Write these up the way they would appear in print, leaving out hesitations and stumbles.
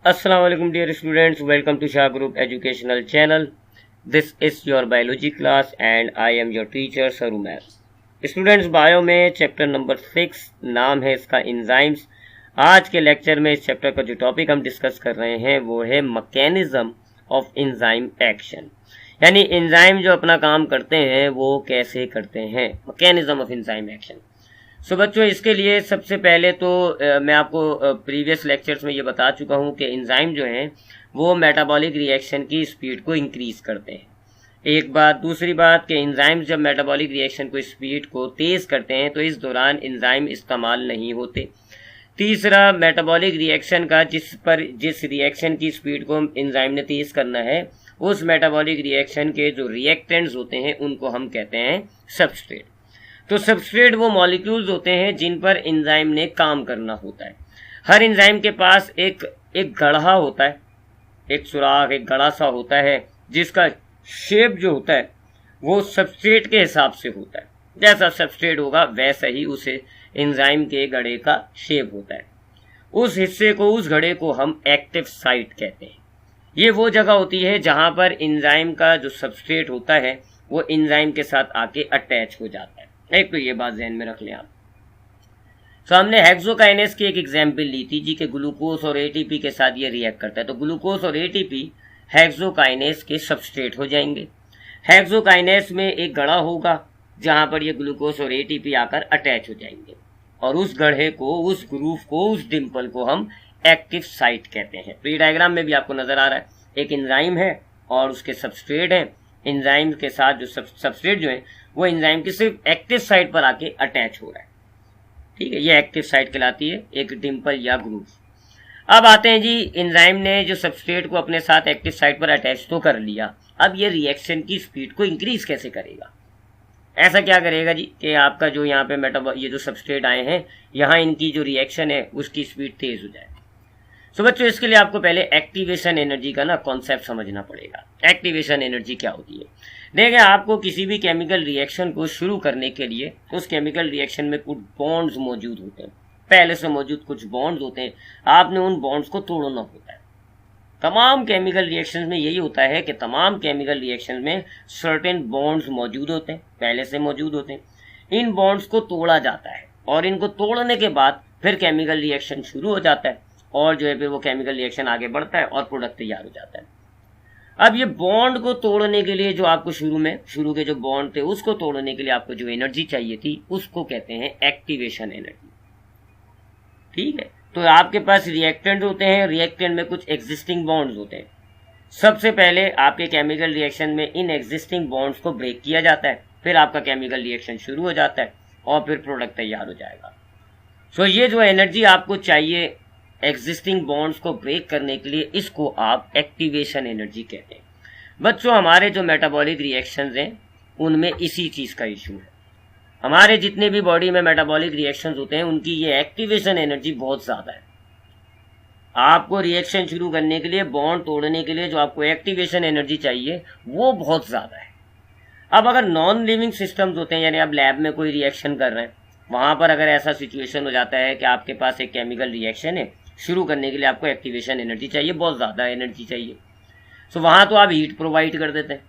Assalamu alaikum dear students, welcome to Shah Group Educational Channel. This is your biology class and I am your teacher Saru Ma'am. Students bio में chapter number 6 नाम है इसका enzymes. आज के lecture में इस chapter का जो टॉपिक हम डिस्कस कर रहे हैं वो है मैकेनिज्म ऑफ एंजाइम एक्शन, यानी एंजाइम जो अपना काम करते हैं वो कैसे करते हैं, मैकेनिज्म ऑफ एंजाइम एक्शन। सो बच्चों, इसके लिए सबसे पहले तो मैं आपको प्रीवियस लेक्चर्स में ये बता चुका हूँ कि एंजाइम जो हैं वो मेटाबॉलिक रिएक्शन की स्पीड को इंक्रीज करते हैं। एक बात। दूसरी बात कि एंजाइम जब मेटाबॉलिक रिएक्शन को स्पीड को तेज करते हैं तो इस दौरान एंजाइम इस्तेमाल नहीं होते। तीसरा, मेटाबॉलिक रिएक्शन का जिस रिएक्शन की स्पीड को एंजाइम ने तेज करना है उस मेटाबॉलिक रिएक्शन के जो रिएक्टेंट्स होते हैं उनको हम कहते हैं सबस्ट्रेट। तो सबस्ट्रेट वो मॉलिक्यूल्स होते हैं जिन पर एंजाइम ने काम करना होता है। हर एंजाइम के पास एक गढ़ा होता है, एक सुराख, एक गढ़ा सा होता है जिसका शेप जो होता है वो सबस्ट्रेट के हिसाब से होता है। जैसा सबस्ट्रेट होगा वैसा ही उसे एंजाइम के गढ़े का शेप होता है। उस हिस्से को, उस गढ़े को हम एक्टिव साइट कहते हैं। ये वो जगह होती है जहां पर एंजाइम का जो सबस्ट्रेट होता है वो एंजाइम के साथ आके अटैच हो जाता है। एक तो ये बात ध्यान में रख लें आप। तो हमने हेक्सोकाइनेस की एक एग्जाम्पल ली थी जी कि ग्लूकोज और एटीपी के साथ ये रिएक्ट करता है। तो ग्लूकोज और एटीपी हेक्सोकाइनेस के सबस्ट्रेट हो जाएंगे। हेक्सोकाइनेस में एक गढ़ा होगा जहां पर ये ग्लूकोज और एटीपी आकर अटैच हो जाएंगे और उस गढ़े को, उस ग्रूव को, उस डिम्पल को हम एक्टिव साइट कहते हैं। तो ये डायग्राम में भी आपको नजर आ रहा है, एक एंजाइम है और उसके सबस्ट्रेट है। एंजाइम के साथ जो सबस्ट्रेट जो है वो एंजाइम की सिर्फ एक्टिव साइट पर आके अटैच हो रहा है। ठीक है, ये एक्टिव साइट कहलाती है, एक डिम्पल या ग्रूव। अब आते हैं जी, एंजाइम ने जो सबस्ट्रेट को अपने साथ एक्टिव साइट पर अटैच तो कर लिया, अब ये रिएक्शन की स्पीड को इंक्रीज कैसे करेगा? ऐसा क्या करेगा जी कि आपका जो यहाँ पे ये जो सबस्ट्रेट आए हैं यहाँ इनकी जो रिएक्शन है उसकी स्पीड तेज हो जाए। तो बच्चों, इसके लिए आपको पहले एक्टिवेशन एनर्जी का कॉन्सेप्ट समझना पड़ेगा। एक्टिवेशन एनर्जी क्या होती है? देखिए, आपको किसी भी केमिकल रिएक्शन को शुरू करने के लिए उस केमिकल रिएक्शन में कुछ बॉन्ड्स मौजूद होते हैं, पहले से मौजूद कुछ बॉन्ड्स होते हैं, आपने उन बॉन्ड्स को तोड़ना होता है। तमाम केमिकल रिएक्शंस में यही होता है कि तमाम केमिकल रिएक्शंस में सर्टेन बॉन्ड्स मौजूद होते हैं, पहले से मौजूद होते हैं। इन बॉन्ड्स को तोड़ा जाता है और इनको तोड़ने के बाद फिर केमिकल रिएक्शन शुरू हो जाता है और जो है फिर वो केमिकल रिएक्शन आगे बढ़ता है और प्रोडक्ट तैयार हो जाता है। अब ये बॉन्ड को तोड़ने के लिए जो आपको शुरू के जो बॉन्ड थे उसको तोड़ने के लिए आपको जो एनर्जी चाहिए थी उसको कहते हैं एक्टिवेशन एनर्जी। ठीक है, तो आपके पास रिएक्टेंट होते हैं, रिएक्टेंट में कुछ एग्जिस्टिंग बॉन्ड्स होते हैं। सबसे पहले आपके केमिकल रिएक्शन में इन एग्जिस्टिंग बॉन्ड्स को ब्रेक किया जाता है, फिर आपका केमिकल रिएक्शन शुरू हो जाता है और फिर प्रोडक्ट तैयार हो जाएगा। सो ये जो एनर्जी आपको चाहिए एग्जिस्टिंग बॉन्ड्स को ब्रेक करने के लिए, इसको आप एक्टिवेशन एनर्जी कहते हैं। बच्चों, हमारे जो मेटाबॉलिक रिएक्शंस हैं उनमें इसी चीज का इशू है। हमारे जितने भी बॉडी में मेटाबॉलिक रिएक्शंस होते हैं उनकी ये एक्टिवेशन एनर्जी बहुत ज्यादा है। आपको रिएक्शन शुरू करने के लिए, बॉन्ड तोड़ने के लिए जो आपको एक्टिवेशन एनर्जी चाहिए वो बहुत ज्यादा है। अब अगर नॉन लिविंग सिस्टम्स होते हैं, यानी आप लैब में कोई रिएक्शन कर रहे हैं, वहां पर अगर ऐसा सिचुएशन हो जाता है कि आपके पास एक केमिकल रिएक्शन है, शुरू करने के लिए आपको एक्टिवेशन एनर्जी चाहिए, बहुत ज्यादा एनर्जी चाहिए। सो वहां तो आप हीट प्रोवाइड कर देते हैं,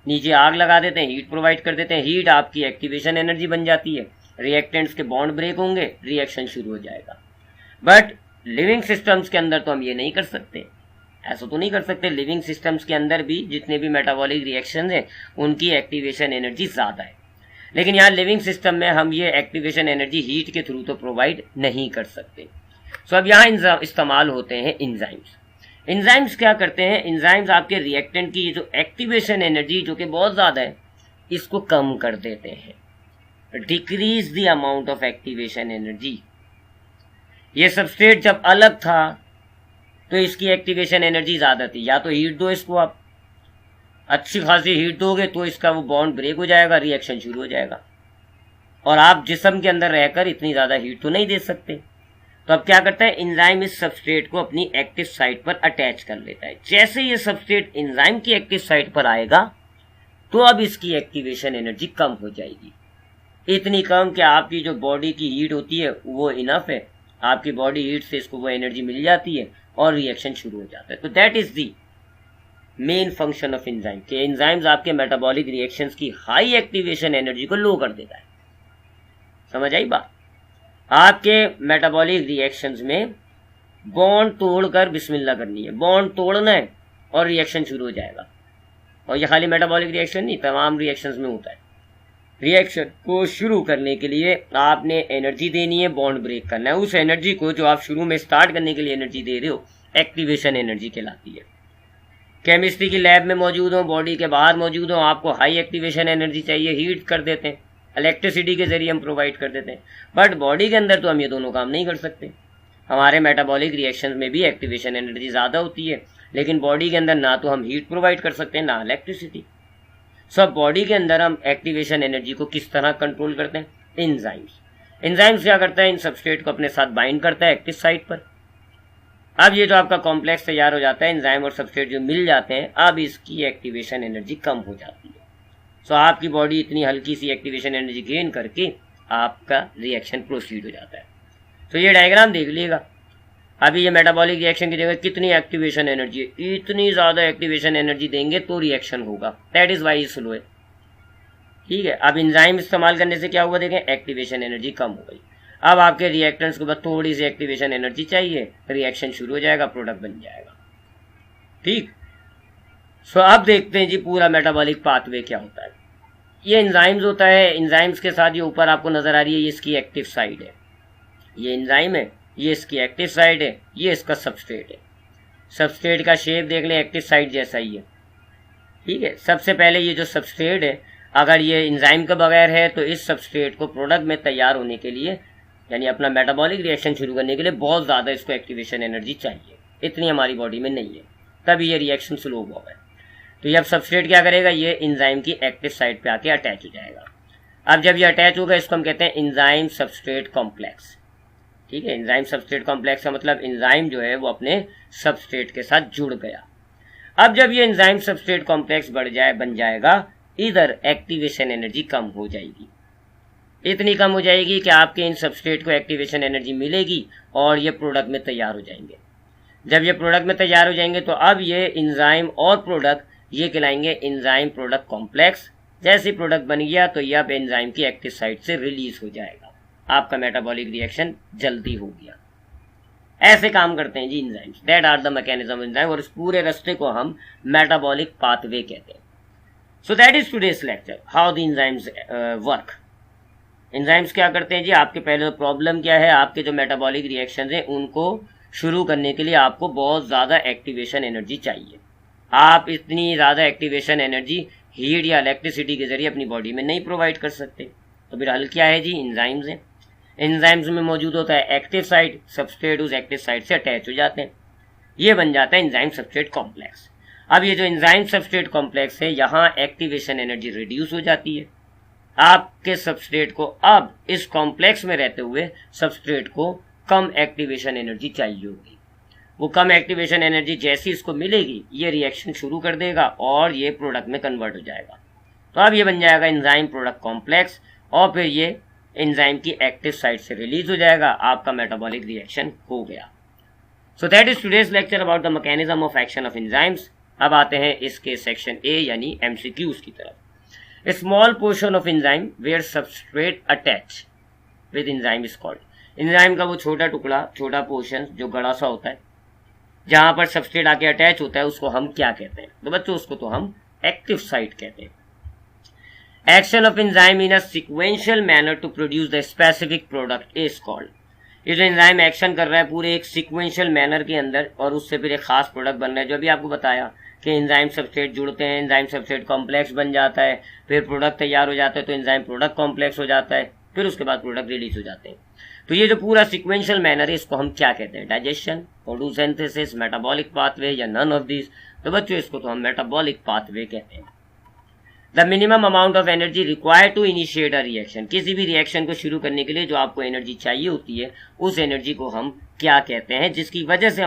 नीचे आग लगा देते हैं, हीट प्रोवाइड कर देते हैं, हीट आपकी एक्टिवेशन एनर्जी बन जाती है, रिएक्टेंट्स के बॉन्ड ब्रेक होंगे, रिएक्शन शुरू हो जाएगा। बट लिविंग सिस्टम्स के अंदर तो हम ये नहीं कर सकते, ऐसा तो नहीं कर सकते। लिविंग सिस्टम्स के अंदर भी जितने भी मेटाबॉलिक रिएक्शंस हैं उनकी एक्टिवेशन एनर्जी ज्यादा है, लेकिन यहाँ लिविंग सिस्टम में हम ये एक्टिवेशन एनर्जी हीट के थ्रू तो प्रोवाइड नहीं कर सकते। सो अब यहाँ इस्तेमाल होते हैं एंजाइम्स। एंजाइम्स क्या करते हैं? एंजाइम्स आपके रिएक्टेंट की जो एक्टिवेशन एनर्जी जो कि बहुत ज्यादा है इसको कम कर देते हैं, decrease the amount of activation energy. ये सबस्ट्रेट जब अलग था तो इसकी एक्टिवेशन एनर्जी ज्यादा थी, या तो हीट दो इसको, आप अच्छी खासी हीट दोगे तो इसका वो बॉन्ड ब्रेक हो जाएगा, रिएक्शन शुरू हो जाएगा, और आप जिस्म के अंदर रहकर इतनी ज्यादा हीट तो नहीं दे सकते। तो अब क्या करता है, एंजाइम इस सबस्ट्रेट को अपनी एक्टिव साइट पर अटैच कर लेता है। जैसे ये सबस्ट्रेट एंजाइम की एक्टिव साइट पर आएगा तो अब इसकी एक्टिवेशन एनर्जी कम हो जाएगी, इतनी कम कि आपकी जो बॉडी की हीट होती है वो इनफ है आपकी बॉडी हीट से इसको वो एनर्जी मिल जाती है और रिएक्शन शुरू हो जाता है। तो that is the main function of enzyme के एंजाइम्स आपके मेटाबॉलिक रिएक्शंस की हाई एक्टिवेशन एनर्जी को लो कर देता है। समझ आई बात? आपके मेटाबॉलिक रिएक्शंस में बॉन्ड तोड़कर बिस्मिल्लाह करनी है, बॉन्ड तोड़ना है और रिएक्शन शुरू हो जाएगा। और ये खाली मेटाबॉलिक रिएक्शन नहीं, तमाम रिएक्शंस में होता है। रिएक्शन को शुरू करने के लिए आपने एनर्जी देनी है, बॉन्ड ब्रेक करना है। उस एनर्जी को जो आप शुरू में स्टार्ट करने के लिए एनर्जी दे रहे हो, एक्टिवेशन एनर्जी कहलाती है। केमिस्ट्री की लैब में मौजूद हो, बॉडी के बाहर मौजूद हो, आपको हाई एक्टिवेशन एनर्जी चाहिए, हीट कर देते हैं, इलेक्ट्रिसिटी के जरिए हम प्रोवाइड कर देते हैं। बट बॉडी के अंदर तो हम ये दोनों काम नहीं कर सकते। हमारे मेटाबॉलिक रिएक्शन में भी एक्टिवेशन एनर्जी ज़्यादा होती है, लेकिन बॉडी के अंदर ना तो हम हीट प्रोवाइड कर सकते हैं ना इलेक्ट्रिसिटी। सब बॉडी के अंदर हम एक्टिवेशन एनर्जी को किस तरह कंट्रोल करते हैं? एंजाइम्स क्या करता है? इन सबस्ट्रेट को अपने साथ बाइंड करता है एक्टिव साइट पर। अब ये जो आपका कॉम्प्लेक्स तैयार हो जाता है, एंजाइम और सबस्ट्रेट जो मिल जाते हैं, अब इसकी एक्टिवेशन एनर्जी कम हो जाती है। सो आपकी बॉडी इतनी हल्की सी एक्टिवेशन एनर्जी गेन करके आपका रिएक्शन प्रोसीड हो जाता है। तो ये डायग्राम देख लीजिएगा। अभी ये मेटाबॉलिक रिएक्शन की जगह कितनी एक्टिवेशन एनर्जी है, इतनी ज़्यादा एक्टिवेशन एनर्जी देंगे तो रिएक्शन होगा। दैट इज़ वाई स्लो है। ठीक है, अब एंजाइम इस्तेमाल करने से क्या हुआ देखें, एक्टिवेशन एनर्जी कम हो गई। अब आपके रिएक्टेंट्स को बस थोड़ी सी एक्टिवेशन एनर्जी चाहिए, रिएक्शन शुरू हो जाएगा, प्रोडक्ट बन जाएगा। ठीक, सो अब देखते हैं जी पूरा मेटाबॉलिक पाथवे क्या होता है। ये एंजाइम्स होता है, एंजाइम्स के साथ ये ऊपर आपको नजर आ रही है, ये इसकी एक्टिव साइड है। ये एंजाइम है, ये इसकी एक्टिव साइड है, ये इसका सबस्ट्रेट है। सबस्ट्रेट का शेप देख लें, एक्टिव साइड जैसा ही है। ठीक है, सबसे पहले ये जो सबस्ट्रेट है, अगर ये एंजाइम के बगैर है तो इस सबस्ट्रेट को प्रोडक्ट में तैयार होने के लिए, यानी अपना मेटाबॉलिक रिएक्शन शुरू करने के लिए बहुत ज़्यादा इसको एक्टिवेशन एनर्जी चाहिए। इतनी हमारी बॉडी में नहीं है, तभी ये रिएक्शन स्लो हुआ है। तो ये अब सबस्ट्रेट क्या करेगा, ये एंजाइम की एक्टिव साइट पे आके अटैच हो जाएगा। अब जब ये अटैच होगा, इसको हम कहते हैं एंजाइम सबस्ट्रेट कॉम्प्लेक्स। ठीक है, एंजाइम सबस्ट्रेट कॉम्प्लेक्स का मतलब एंजाइम जो है वो अपने सबस्ट्रेट के साथ जुड़ गया। अब जब ये एंजाइम सबस्ट्रेट कॉम्प्लेक्स बन जाएगा, इधर एक्टिवेशन एनर्जी कम हो जाएगी। इतनी कम हो जाएगी कि आपके इन सबस्ट्रेट को एक्टिवेशन एनर्जी मिलेगी और ये प्रोडक्ट में तैयार हो जाएंगे। जब ये प्रोडक्ट में तैयार हो जाएंगे तो अब ये एंजाइम और प्रोडक्ट ये कहलाएंगे एंजाइम प्रोडक्ट कॉम्प्लेक्स। जैसे प्रोडक्ट बन गया तो यह अब एंजाइम की एक्टिव साइट से रिलीज हो जाएगा, आपका मेटाबॉलिक रिएक्शन जल्दी हो गया। ऐसे काम करते हैं जी enzymes. That are the mechanism enzyme, और इस पूरे रास्ते को हम मेटाबॉलिक पाथवे कहते हैं। So that is today's lecture, how the enzymes work. Enzymes क्या करते हैं जी, आपके पहले प्रॉब्लम क्या है, आपके जो मेटाबॉलिक रिएक्शंस हैं उनको शुरू करने के लिए आपको बहुत ज़्यादा एक्टिवेशन एनर्जी चाहिए। आप इतनी ज़्यादा एक्टिवेशन एनर्जी हीट या इलेक्ट्रिसिटी के जरिए अपनी बॉडी में नहीं प्रोवाइड कर सकते। तो फिर हल क्या है जी, एंजाइम्स हैं। एंजाइम्स में मौजूद होता है एक्टिव साइट, सबस्ट्रेट उस एक्टिव साइट से अटैच हो जाते हैं, ये बन जाता है एंजाइम सबस्ट्रेट कॉम्प्लेक्स। अब ये जो एंजाइम सबस्ट्रेट कॉम्प्लेक्स है, यहाँ एक्टिवेशन एनर्जी रिड्यूस हो जाती है। आपके सबस्ट्रेट को अब इस कॉम्प्लेक्स में रहते हुए सबस्ट्रेट को कम एक्टिवेशन एनर्जी चाहिए होगी। वो कम एक्टिवेशन एनर्जी जैसी इसको मिलेगी, ये रिएक्शन शुरू कर देगा और ये प्रोडक्ट में कन्वर्ट हो जाएगा। तो अब ये बन जाएगा एंजाइम प्रोडक्ट कॉम्प्लेक्स, और फिर ये एंजाइम की एक्टिव साइट से रिलीज हो जाएगा। आपका मेटाबॉलिक रिएक्शन हो गया। So that is today's lecture about the mechanism of action of enzymes. अब आते हैं इसके सेक्शन ए यानी एमसीक्यूज की तरफ। A small portion of enzyme where substrate attach with enzyme is called. Enzyme का वो छोटा टुकड़ा, छोटा पोर्शन जो गड़ा सा होता है, जहां पर सबस्ट्रेट आके अटैच होता है, उसको हम क्या कहते हैं? तो बच्चों उसको तो हम एक्टिव साइट कहते हैं। Action of enzyme in a sequential manner to produce the specific product is called. ये जो एंजाइम एक्शन कर रहा है पूरे एक सीक्वेंशियल मैनर के अंदर, और उससे फिर एक खास प्रोडक्ट बन रहा है, जो अभी आपको बताया कि एंजाइम सबस्ट्रेट जुड़ते हैं, एंजाइम सबस्ट्रेट कॉम्प्लेक्स बन जाता है, फिर प्रोडक्ट तैयार हो जाता है तो एंजाइम प्रोडक्ट कॉम्प्लेक्स हो जाता है, फिर उसके बाद प्रोडक्ट रिलीज हो जाते हैं। तो ये जो पूरा सीक्वेंशियल मैनर है, इसको हम क्या कहते हैं? डाइजेशन, फोटोसिंथेसिस, मेटाबॉलिक पाथवे या नन ऑफ दिस? तो बच्चों इसको तो हम मेटाबॉलिक पाथवे कहते हैं। The minimum amount of energy required to initiate a reaction. किसी भी रिएक्शन को शुरू करने के लिए जो आपको एनर्जी चाहिए होती है, उस एनर्जी को हम क्या कहते हैं? जिसकी वजह से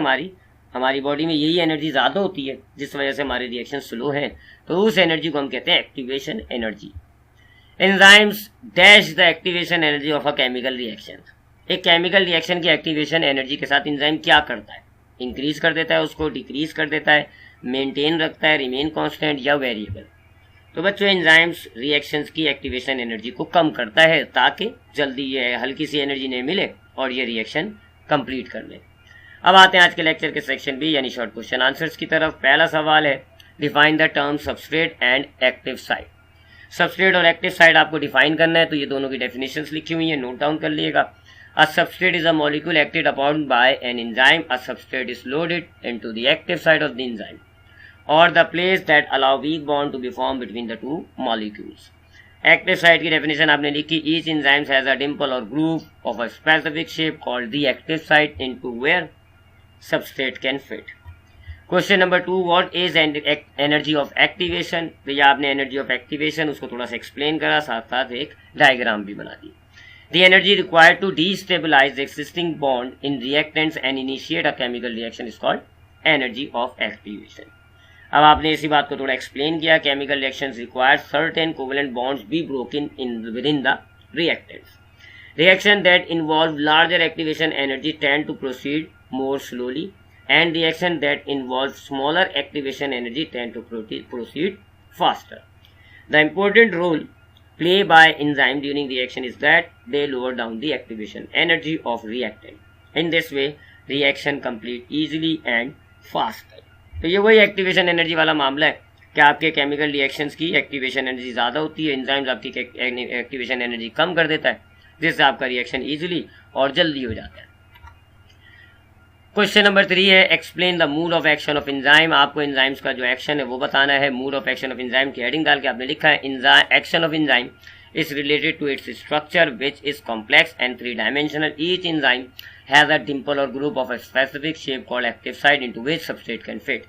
हमारी बॉडी में यही एनर्जी ज़्यादा होती है, जिस वजह से हमारे रिएक्शन स्लो हैं, तो उस एनर्जी को हम कहते हैं activation energy. Enzymes dash the activation energy of a chemical reaction. एक केमिकल रिएक्शन की एक्टिवेशन एनर्जी के साथ एंजाइम क्या करता है? इंक्रीज कर देता है उसको, डिक्रीज कर देता है, मेंटेन रखता है, रिमेन कांस्टेंट या वेरिएबल? तो बच्चों एंजाइम्स रिएक्शंस की एक्टिवेशन एनर्जी को कम करता है ताकि जल्दी ये हल्की सी एनर्जी नहीं मिले और ये रिएक्शन कंप्लीट कर ले। अब आते हैं आज के लेक्चर के सेक्शन बी यानी शॉर्ट क्वेश्चन आंसर्स की तरफ। पहला सवाल है define the term substrate and active site. Substrate और एक्टिव साइट आपको डिफाइन करना है, तो ये दोनों की डेफिनेशंस लिखी हुई है, नोट डाउन कर लीजिएगा। A substrate is a molecule acted upon by an enzyme. A substrate is loaded into the active site of the enzyme or the place that allow weak bond to be formed between the two molecules. Active site की definition आपने लिखी, each enzyme has a dimple or groove of a specific shape called the active site into where substrate can fit. Question number 2, what is energy of activation? भैया आपने energy of activation उसको थोड़ा सा explain करा, साथ साथ एक diagram भी बना दी। The energy required to destabilize the existing bond in reactants and initiate a chemical reaction is called energy of activation. अब आपने इसी बात को थोड़ा explain किया, chemical reactions require certain covalent bonds be broken within the reactants. Reaction that involve larger activation energy tend to proceed more slowly, and reaction that involve smaller activation energy tend to proceed faster. The important role play by enzyme during reaction is that they lower down the activation energy of reactant. In this way, reaction complete easily and faster. तो ये वही activation energy वाला मामला है कि आपके chemical reactions की activation energy ज़्यादा होती है, एंजाइम्स आपकी एक्टिवेशन एनर्जी कम कर देता है, जिससे आपका रिएक्शन इजीली और जल्दी हो जाता है। क्वेश्चन नंबर 3 है explain the mood off action of enzyme. आपको एंजाइम्स का जो एक्शन है वो बताना है। Mood off action of enzyme की हेडिंग डाल के आपने लिखा है action of enzyme is related to its structure which is complex and three-dimensional. Each enzyme has a dimple or group of a specific shape called active site into which substrate can fit.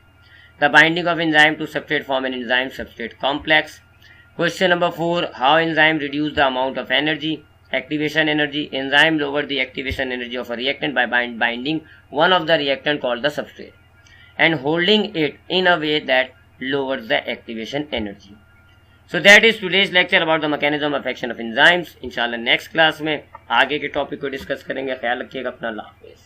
The binding of enzyme to substrate form an enzyme substrate complex. Question number 4, how enzyme reduce the amount of energy? Activation energy. Enzyme lower the activation energy of a reactant by binding one of the reactant called the substrate and holding it in a way that lowers the activation energy. So that is today's lecture about the mechanism of action of enzymes. इंशाल्लाह next class में आगे के topic को discuss करेंगे। ख्याल रखिएगा अपना, अल्लाह हाफिज़।